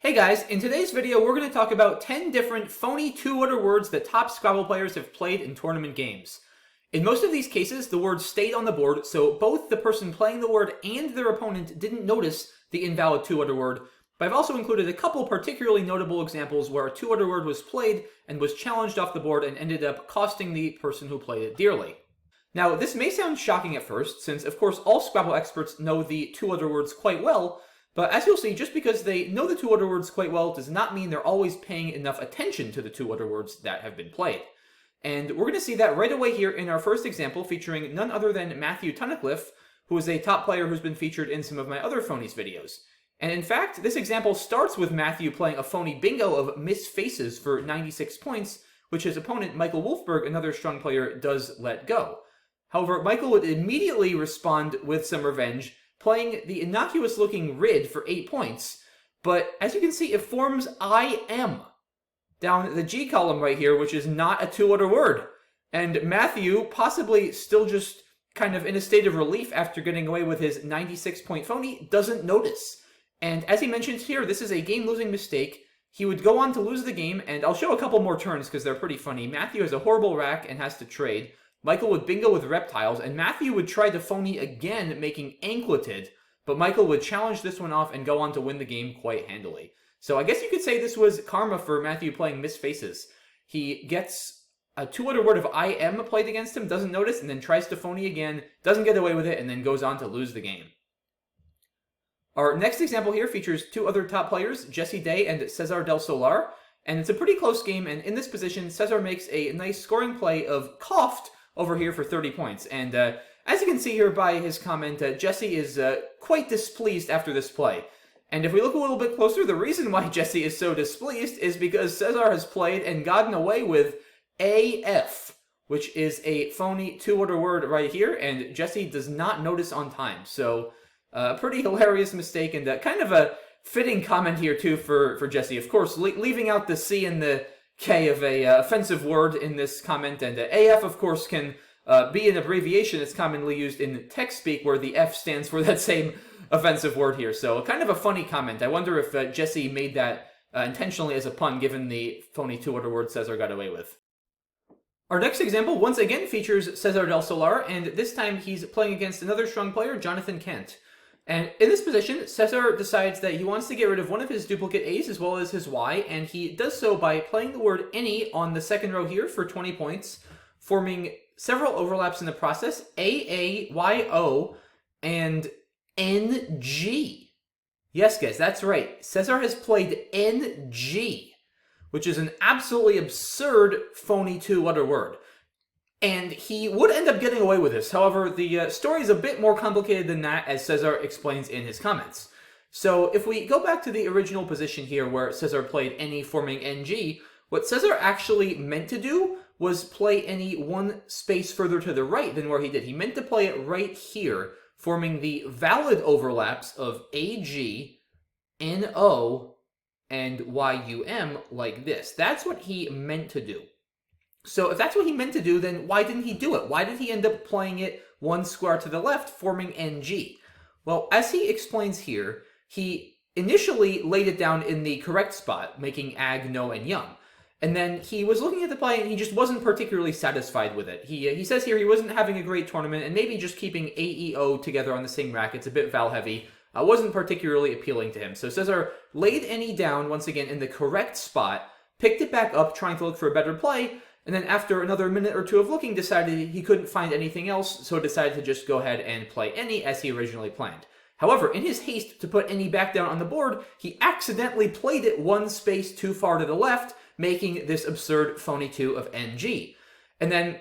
Hey guys, in today's video we're going to talk about 10 different phony two-letter words that top Scrabble players have played in tournament games. In most of these cases, the word stayed on the board, so both the person playing the word and their opponent didn't notice the invalid two-letter word, but I've also included a couple particularly notable examples where a two-letter word was played and was challenged off the board and ended up costing the person who played it dearly. Now, this may sound shocking at first, since of course all Scrabble experts know the two-letter words quite well, but as you'll see, just because they know the two-letter words quite well does not mean they're always paying enough attention to the two-letter words that have been played. And we're going to see that right away here in our first example, featuring none other than Matthew Tunnicliffe, who is a top player who's been featured in some of my other phonies videos. And in fact, this example starts with Matthew playing a phony bingo of Miss Faces for 96 points, which his opponent, Michael Wolfberg, another strong player, does let go. However, Michael would immediately respond with some revenge, playing the innocuous-looking Rid for 8 points, but as you can see, it forms I am down the G column right here, which is not a two-letter word. And Matthew, possibly still just kind of in a state of relief after getting away with his 96-point phony, doesn't notice. And as he mentions here, this is a game-losing mistake. He would go on to lose the game, and I'll show a couple more turns because they're pretty funny. Matthew has a horrible rack and has to trade. Michael would bingo with reptiles, and Matthew would try to phony again, making ankleted, but Michael would challenge this one off and go on to win the game quite handily. So I guess you could say this was karma for Matthew playing Miss Faces. He gets a two-letter word of I am played against him, doesn't notice, and then tries to phony again, doesn't get away with it, and then goes on to lose the game. Our next example here features two other top players, Jesse Day and Cesar del Solar, and it's a pretty close game, and in this position, Cesar makes a nice scoring play of coughed over here for 30 points. And as you can see here by his comment, Jesse is quite displeased after this play. And if we look a little bit closer, the reason why Jesse is so displeased is because Cesar has played and gotten away with AF, which is a phony two-letter word right here, and Jesse does not notice on time. So, pretty hilarious mistake, and kind of a fitting comment here too for Jesse. Of course, leaving out the C and the K of a offensive word in this comment, and AF, of course, can be an abbreviation that's commonly used in text speak, where the F stands for that same offensive word here. So kind of a funny comment. I wonder if Jesse made that intentionally as a pun, given the phony two-letter word Cesar got away with. Our next example once again features Cesar del Solar, and this time he's playing against another strong player, Jonathan Kent. And in this position, Cesar decides that he wants to get rid of one of his duplicate A's as well as his Y, and he does so by playing the word any on the second row here for 20 points, forming several overlaps in the process, A-A-Y-O, and N-G. Yes, guys, that's right. Cesar has played N-G, which is an absolutely absurd phony two-letter word. And he would end up getting away with this. However, the story is a bit more complicated than that, as Cesar explains in his comments. So if we go back to the original position here where Cesar played any forming NG, what Cesar actually meant to do was play any one space further to the right than where he did. He meant to play it right here, forming the valid overlaps of AG, NO, and YUM like this. That's what he meant to do. So if that's what he meant to do, then why didn't he do it? Why did he end up playing it one square to the left, forming NG? Well, as he explains here, he initially laid it down in the correct spot, making Ag, No, and Young. And then he was looking at the play and he just wasn't particularly satisfied with it. He says here he wasn't having a great tournament, and maybe just keeping AEO together on the same rack, it's a bit val heavy, wasn't particularly appealing to him. So Cesar laid any down once again in the correct spot, picked it back up trying to look for a better play, and then after another minute or two of looking, decided he couldn't find anything else, so decided to just go ahead and play any as he originally planned. However, in his haste to put any back down on the board, he accidentally played it one space too far to the left, making this absurd phony 2 of NG. And then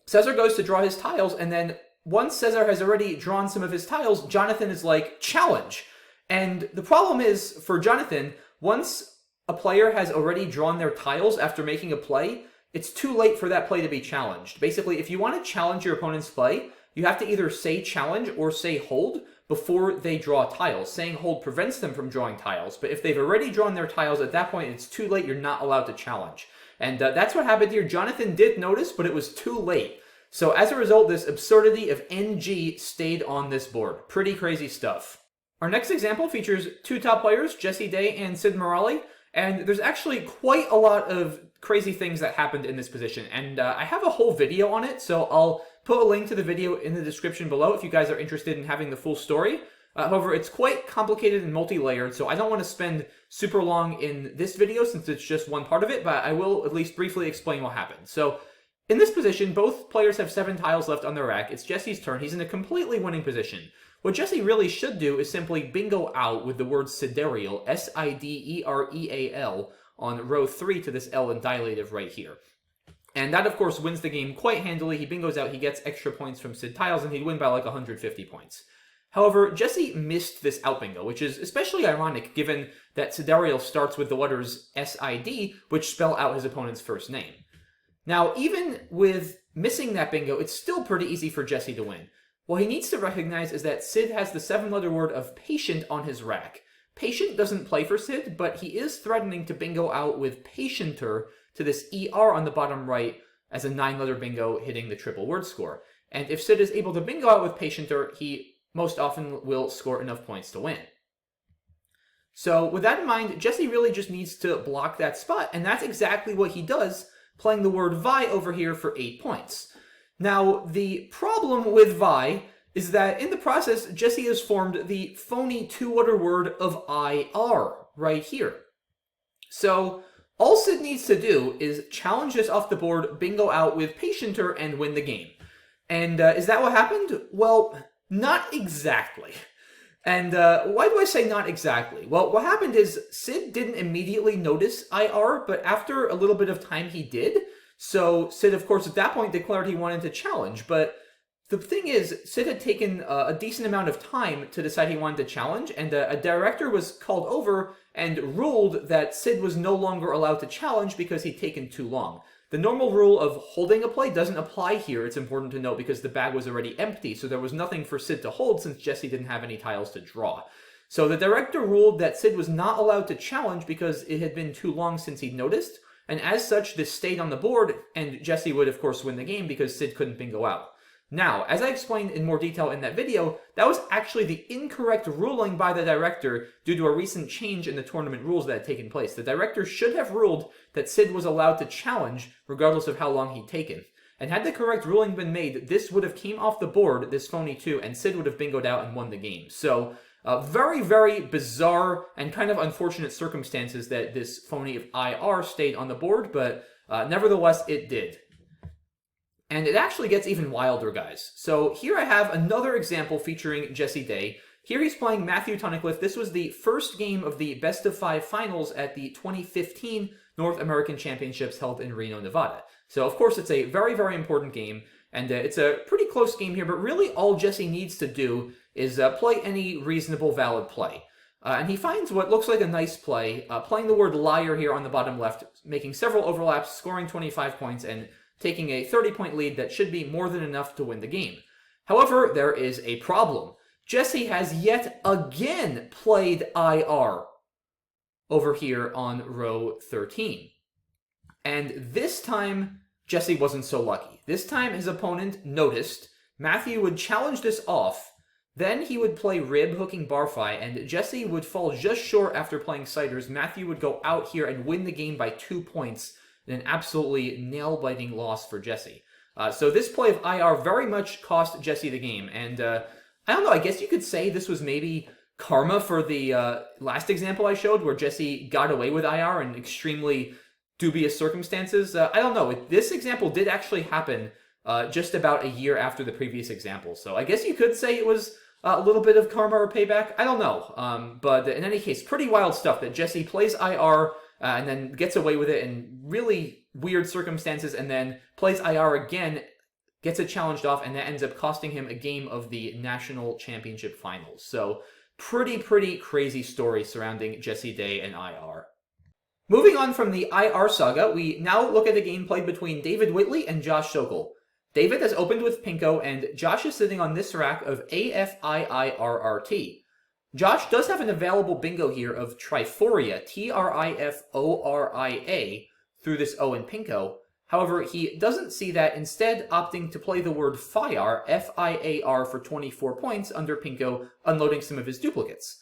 Cesar goes to draw his tiles, and then once Cesar has already drawn some of his tiles, Jonathan is like, challenge! And the problem is, for Jonathan, once a player has already drawn their tiles after making a play, it's too late for that play to be challenged. Basically, if you want to challenge your opponent's play, you have to either say challenge or say hold before they draw tiles. Saying hold prevents them from drawing tiles, but if they've already drawn their tiles, at that point, it's too late. You're not allowed to challenge. And that's what happened here. Jonathan did notice, but it was too late. So as a result, this absurdity of NG stayed on this board. Pretty crazy stuff. Our next example features two top players, Jesse Day and Sid Morale, and there's actually quite a lot of crazy things that happened in this position, and I have a whole video on it, so I'll put a link to the video in the description below if you guys are interested in having the full story. However, it's quite complicated and multi-layered, so I don't want to spend super long in this video since it's just one part of it, but I will at least briefly explain what happened. So, in this position, both players have 7 tiles left on their rack. It's Jesse's turn. He's in a completely winning position. What Jesse really should do is simply bingo out with the word sidereal, S-I-D-E-R-E-A-L, on row 3 to this L in dilative right here. And that, of course, wins the game quite handily. He bingos out, he gets extra points from Sid tiles, and he'd win by like 150 points. However, Jesse missed this out bingo, which is especially ironic given that sidereal starts with the letters S-I-D, which spell out his opponent's first name. Now, even with missing that bingo, it's still pretty easy for Jesse to win. What he needs to recognize is that Sid has the 7-letter word of patient on his rack. Patient doesn't play for Sid, but he is threatening to bingo out with patienter to this ER on the bottom right as a 9-letter bingo hitting the triple word score. And if Sid is able to bingo out with patienter, he most often will score enough points to win. So with that in mind, Jesse really just needs to block that spot, and that's exactly what he does, playing the word vi over here for 8 points. Now, the problem with vi is that in the process, Jesse has formed the phony 2-letter word of IR right here. So, all Sid needs to do is challenge this off the board, bingo out with patienter, and win the game. And is that what happened? Well, not exactly. And why do I say not exactly? Well, what happened is Sid didn't immediately notice IR, but after a little bit of time he did. So Sid, of course, at that point declared he wanted to challenge, but the thing is, Sid had taken a decent amount of time to decide he wanted to challenge, and a director was called over and ruled that Sid was no longer allowed to challenge because he'd taken too long. The normal rule of holding a play doesn't apply here, it's important to note, because the bag was already empty, so there was nothing for Sid to hold since Jesse didn't have any tiles to draw. So the director ruled that Sid was not allowed to challenge because it had been too long since he'd noticed, and as such, this stayed on the board, and Jesse would, of course, win the game because Sid couldn't bingo out. Now, as I explained in more detail in that video, that was actually the incorrect ruling by the director due to a recent change in the tournament rules that had taken place. The director should have ruled that Sid was allowed to challenge, regardless of how long he'd taken. And had the correct ruling been made, this would have came off the board, this phony 2, and Sid would have bingoed out and won the game. So, very, very bizarre and kind of unfortunate circumstances that this phony of IR stayed on the board, but nevertheless, it did. And it actually gets even wilder, guys. So here I have another example featuring Jesse Day. Here he's playing Matthew Tunnicliffe. This was the first game of the best-of-5 finals at the 2015 North American Championships held in Reno, Nevada. So, of course, it's a very, very important game, and it's a pretty close game here, but really all Jesse needs to do is play any reasonable, valid play. And he finds what looks like a nice play, playing the word liar here on the bottom left, making several overlaps, scoring 25 points, and taking a 30-point lead that should be more than enough to win the game. However, there is a problem. Jesse has yet again played IR over here on row 13. And this time, Jesse wasn't so lucky. This time, his opponent noticed. Matthew would challenge this off. Then he would play rib, hooking bar-fi, and Jesse would fall just short after playing ciders. Matthew would go out here and win the game by 2 points. An absolutely nail-biting loss for Jesse. So this play of IR very much cost Jesse the game, and I don't know, I guess you could say this was maybe karma for the last example I showed, where Jesse got away with IR in extremely dubious circumstances. I don't know, this example did actually happen just about a year after the previous example, so I guess you could say it was a little bit of karma or payback. I don't know, but in any case, pretty wild stuff that Jesse plays IR and then gets away with it in really weird circumstances, and then plays IR again, gets it challenged off, and that ends up costing him a game of the National Championship Finals. So, pretty crazy story surrounding Jesse Day and IR. Moving on from the IR saga, we now look at a game played between David Whitley and Josh Sokol. David has opened with Pinko, and Josh is sitting on this rack of AFIIRRT. Josh does have an available bingo here of Triforia, Triforia, through this O in Pinko. However, he doesn't see that, instead opting to play the word FIAR, F-I-A-R, for 24 points under Pinko, unloading some of his duplicates.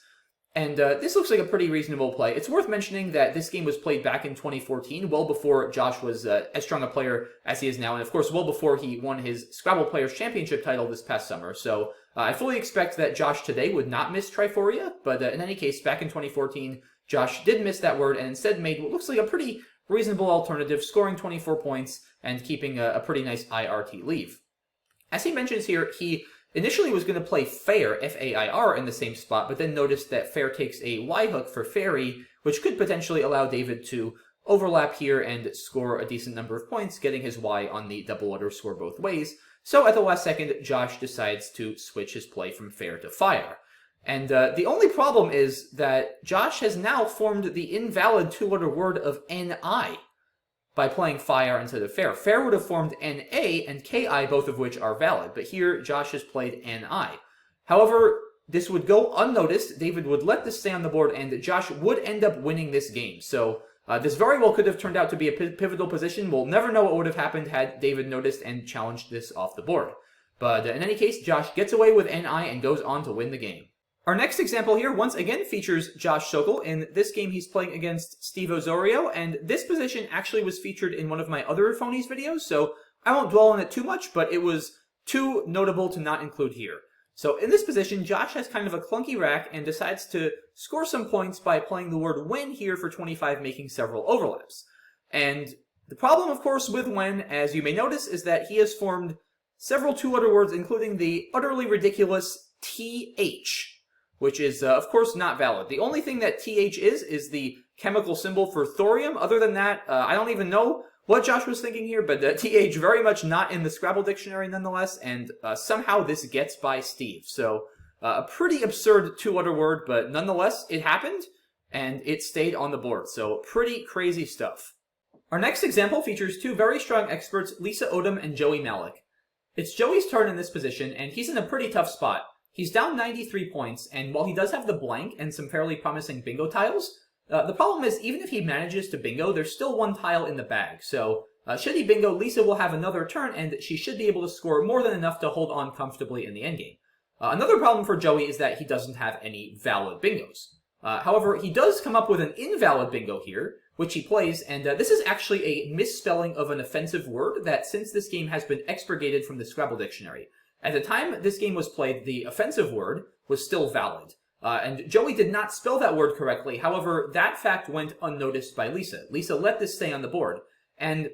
And this looks like a pretty reasonable play. It's worth mentioning that this game was played back in 2014, well before Josh was as strong a player as he is now, and of course well before he won his Scrabble Players Championship title this past summer. So I fully expect that Josh today would not miss Triforia, but in any case, back in 2014, Josh did miss that word and instead made what looks like a pretty reasonable alternative, scoring 24 points and keeping a pretty nice IRT lead. As he mentions here, he initially was going to play fair, F-A-I-R, in the same spot, but then noticed that fair takes a Y-hook for fairy, which could potentially allow David to overlap here and score a decent number of points, getting his Y on the double letter score both ways. So at the last second, Josh decides to switch his play from fair to fire. And the only problem is that Josh has now formed the invalid two-letter word of N-I by playing fire instead of fair. Fair would have formed N-A and K-I, both of which are valid, but here Josh has played N-I. However, this would go unnoticed, David would let this stay on the board, and Josh would end up winning this game. So this very well could have turned out to be a pivotal position. We'll never know what would have happened had David noticed and challenged this off the board. But in any case, Josh gets away with N-I and goes on to win the game. Our next example here once again features Josh Sokol. In this game, he's playing against Steve Osorio, and this position actually was featured in one of my other Phonies videos, so I won't dwell on it too much, but it was too notable to not include here. So in this position, Josh has kind of a clunky rack and decides to score some points by playing the word when here for 25, making several overlaps. And the problem, of course, with when, as you may notice, is that he has formed several two-letter words, including the utterly ridiculous TH, which is, of course, not valid. The only thing that TH is the chemical symbol for thorium. Other than that, I don't even know what Josh was thinking here, but TH very much not in the Scrabble dictionary nonetheless, and somehow this gets by Steve. So, a pretty absurd two-letter word, but nonetheless, it happened, and it stayed on the board. So, pretty crazy stuff. Our next example features two very strong experts, Lisa Odom and Joey Malik. It's Joey's turn in this position, and he's in a pretty tough spot. He's down 93 points, and while he does have the blank and some fairly promising bingo tiles, the problem is even if he manages to bingo, there's still one tile in the bag. So, should he bingo, Lisa will have another turn, and she should be able to score more than enough to hold on comfortably in the endgame. Another problem for Joey is that he doesn't have any valid bingos. However, he does come up with an invalid bingo here, which he plays, and this is actually a misspelling of an offensive word that, since this game has been expurgated from the Scrabble dictionary. At the time this game was played, the offensive word was still valid. And Joey did not spell that word correctly. However, that fact went unnoticed by Lisa. Lisa let this stay on the board. And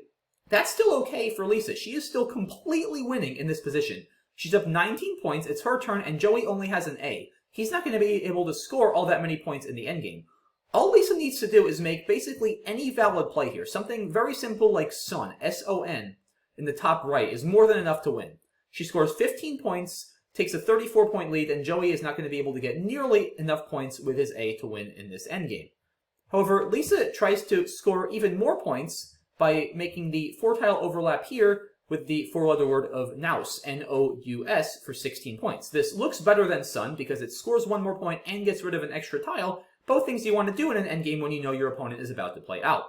that's still okay for Lisa. She is still completely winning in this position. She's up 19 points, it's her turn, and Joey only has an A. He's not going to be able to score all that many points in the endgame. All Lisa needs to do is make basically any valid play here. Something very simple like Son, S-O-N, in the top right is more than enough to win. She scores 15 points, takes a 34-point lead, and Joey is not going to be able to get nearly enough points with his A to win in this endgame. However, Lisa tries to score even more points by making the four-tile overlap here with the four-letter word of Nous, N-O-U-S, for 16 points. This looks better than Sun because it scores one more point and gets rid of an extra tile, both things you want to do in an endgame when you know your opponent is about to play out.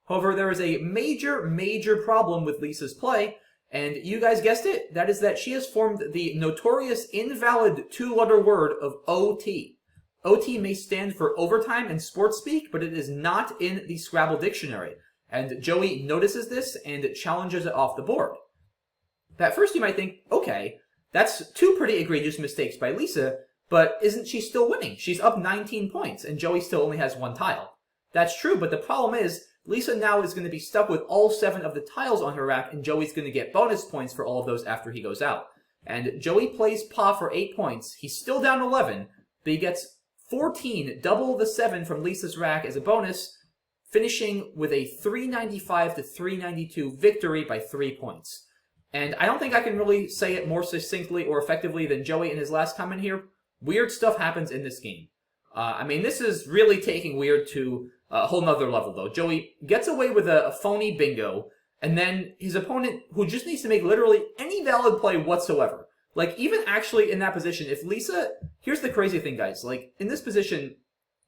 However, there is a major problem with Lisa's play, and you guys guessed it, that is that she has formed the notorious invalid two-letter word of OT. OT may stand for overtime in sports speak, but it is not in the Scrabble dictionary. And Joey notices this and challenges it off the board. At first you might think, okay, that's two pretty egregious mistakes by Lisa, but isn't she still winning? She's up 19 points, and Joey still only has one tile. That's true, but the problem is, Lisa now is going to be stuck with all 7 of the tiles on her rack, and Joey's going to get bonus points for all of those after he goes out. And Joey plays Pa for 8 points. He's still down 11, but he gets 14, double the 7 from Lisa's rack as a bonus, finishing with a 395 to 392 victory by 3 points. And I don't think I can really say it more succinctly or effectively than Joey in his last comment here. Weird stuff happens in this game. I mean, this is really taking weird to a whole nother level, though. Joey gets away with a phony bingo, and then his opponent, who just needs to make literally any valid play whatsoever. Like, even actually in that position, if Lisa... Here's the crazy thing, guys. Like, in this position,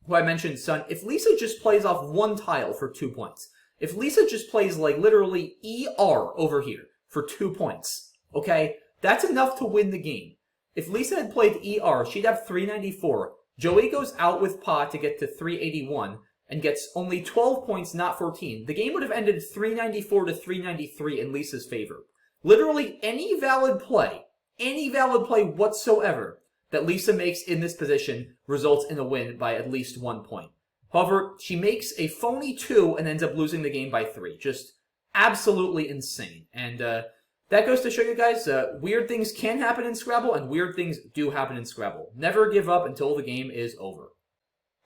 who I mentioned, Sun, if Lisa just plays off one tile for 2 points, If Lisa just plays like literally ER over here for 2 points, okay, that's enough to win the game. If Lisa had played ER, she'd have 394. Joey goes out with Pa to get to 381 and gets only 12 points, not 14. The game would have ended 394 to 393 in Lisa's favor. Literally any valid play whatsoever that Lisa makes in this position results in a win by at least 1 point. However, she makes a phony 2 and ends up losing the game by 3. Just absolutely insane. And that goes to show you guys, weird things can happen in Scrabble, and weird things do happen in Scrabble. Never give up until the game is over.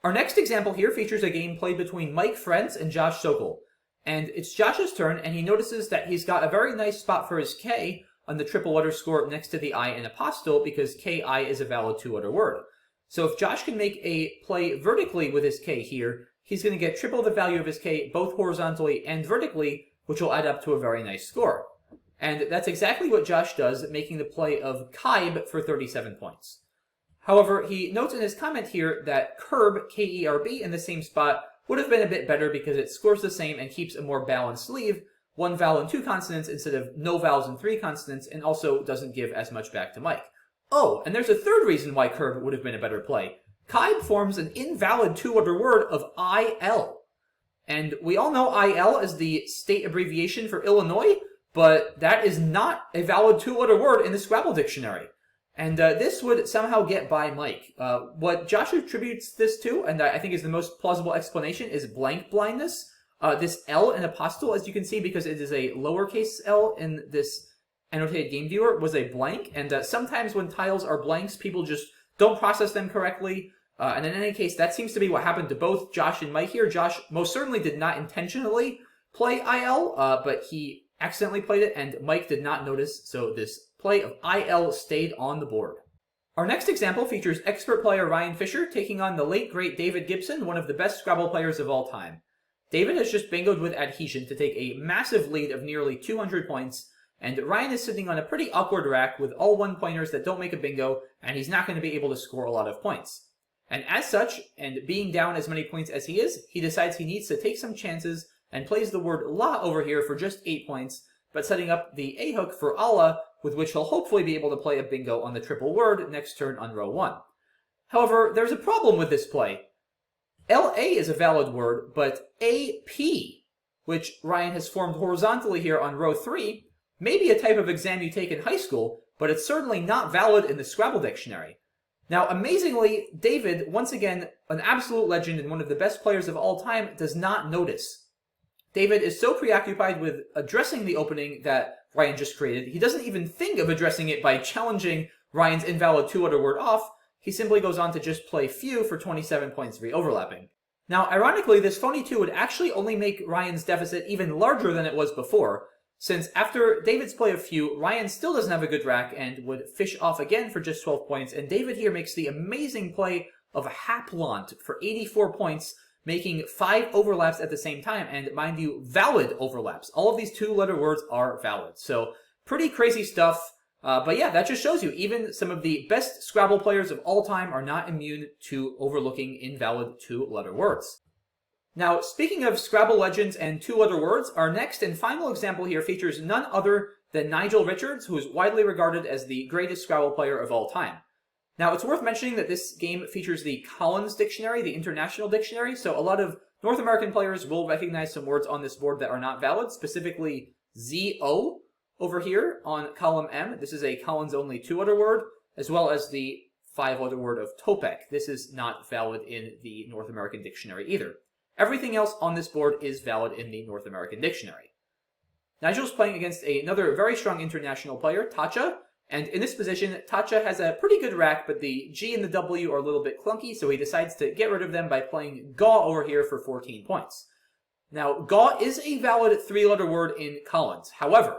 Our next example here features a game played between Mike Friends and Josh Sokol. And it's Josh's turn, and he notices that he's got a very nice spot for his K on the triple letter score next to the I in apostille, because KI is a valid 2-letter word. So if Josh can make a play vertically with his K here, he's going to get triple the value of his K both horizontally and vertically, which will add up to a very nice score. And that's exactly what Josh does, making the play of Kaib for 37 points. However, he notes in his comment here that Kerb, K-E-R-B, in the same spot would have been a bit better because it scores the same and keeps a more balanced sleeve, 1 vowel and 2 consonants instead of no vowels and 3 consonants, and also doesn't give as much back to Mike. Oh, and there's a third reason why Kerb would have been a better play. Kaib forms an invalid 2-letter word of IL. And we all know IL is the state abbreviation for Illinois, but that is not a valid 2-letter word in the Scrabble dictionary. And this would somehow get by Mike. What Josh attributes this to, and I think is the most plausible explanation, is blank blindness. This L in apostille, as you can see, because it is a lowercase l in this annotated game viewer, was a blank. And sometimes when tiles are blanks, people just don't process them correctly. And in any case, that seems to be what happened to both Josh and Mike here. Josh most certainly did not intentionally play IL, but he accidentally played it, and Mike did not notice, so this play of IL stayed on the board. Our next example features expert player Ryan Fisher taking on the late great David Gibson, one of the best Scrabble players of all time. David has just bingoed with adhesion to take a massive lead of nearly 200 points, and Ryan is sitting on a pretty awkward rack with all 1-pointers that don't make a bingo, and he's not going to be able to score a lot of points. And as such, and being down as many points as he is, he decides he needs to take some chances and plays the word la over here for just 8 points, but setting up the A hook for Allah, with which he'll hopefully be able to play a bingo on the triple word next turn on row 1. However, there's a problem with this play. LA is a valid word, but AP, which Ryan has formed horizontally here on row 3, may be a type of exam you take in high school, but it's certainly not valid in the Scrabble dictionary. Now, amazingly, David, once again, an absolute legend and one of the best players of all time, does not notice. David is so preoccupied with addressing the opening that Ryan just created, he doesn't even think of addressing it by challenging Ryan's invalid 2-letter word off. He simply goes on to just play few for 27 points re-overlapping. Now, ironically, this phony 2 would actually only make Ryan's deficit even larger than it was before, since after David's play of few, Ryan still doesn't have a good rack and would fish off again for just 12 points, and David here makes the amazing play of a Haplant for 84 points, making 5 overlaps at the same time, and mind you, valid overlaps. All of these 2-letter words are valid. So, pretty crazy stuff. But yeah, that just shows you, even some of the best Scrabble players of all time are not immune to overlooking invalid 2-letter words. Now, speaking of Scrabble legends and 2-letter words, our next and final example here features none other than Nigel Richards, who is widely regarded as the greatest Scrabble player of all time. Now, it's worth mentioning that this game features the Collins Dictionary, the International Dictionary, so a lot of North American players will recognize some words on this board that are not valid, specifically ZO over here on column M. This is a Collins-only 2-letter word, as well as the 5-letter word of Topek. This is not valid in the North American Dictionary either. Everything else on this board is valid in the North American Dictionary. Nigel's playing against another very strong international player, Tatcha, and in this position, Tatcha has a pretty good rack, but the G and the W are a little bit clunky, so he decides to get rid of them by playing Gaw over here for 14 points. Now, Gaw is a valid 3-letter word in Collins. However,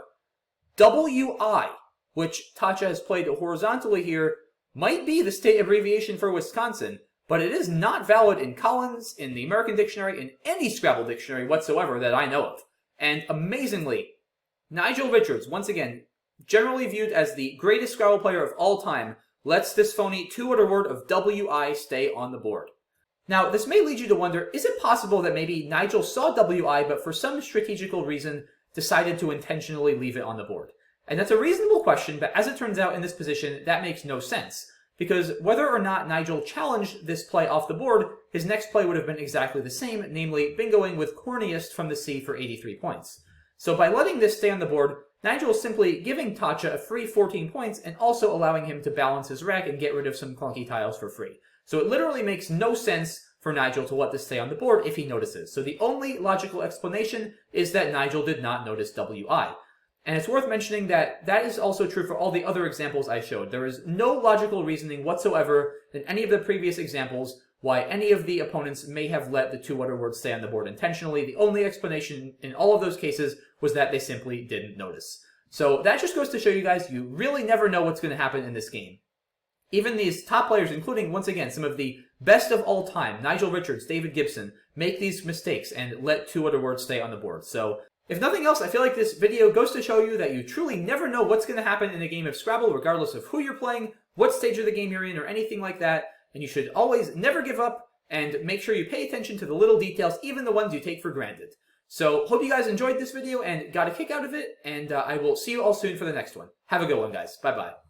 WI, which Tatcha has played horizontally here, might be the state abbreviation for Wisconsin, but it is not valid in Collins, in the American Dictionary, in any Scrabble dictionary whatsoever that I know of. And amazingly, Nigel Richards, once again, generally viewed as the greatest Scrabble player of all time, lets this phony 2-letter word of WI stay on the board. Now, this may lead you to wonder, is it possible that maybe Nigel saw WI but for some strategical reason decided to intentionally leave it on the board? And that's a reasonable question, but as it turns out in this position, that makes no sense. Because whether or not Nigel challenged this play off the board, his next play would have been exactly the same, namely bingoing with corniest from the C for 83 points. So by letting this stay on the board, Nigel is simply giving Tatcha a free 14 points and also allowing him to balance his rack and get rid of some clunky tiles for free. So it literally makes no sense for Nigel to let this stay on the board if he notices. So the only logical explanation is that Nigel did not notice WI. And it's worth mentioning that that is also true for all the other examples I showed. There is no logical reasoning whatsoever in any of the previous examples why any of the opponents may have let the 2 other words stay on the board intentionally. The only explanation in all of those cases was that they simply didn't notice. So that just goes to show you guys, you really never know what's going to happen in this game. Even these top players, including, once again, some of the best of all time, Nigel Richards, David Gibson, make these mistakes and let 2 other words stay on the board. So if nothing else, I feel like this video goes to show you that you truly never know what's going to happen in a game of Scrabble, regardless of who you're playing, what stage of the game you're in, or anything like that. And you should always never give up and make sure you pay attention to the little details, even the ones you take for granted. So hope you guys enjoyed this video and got a kick out of it, and I will see you all soon for the next one. Have a good one, guys. Bye-bye.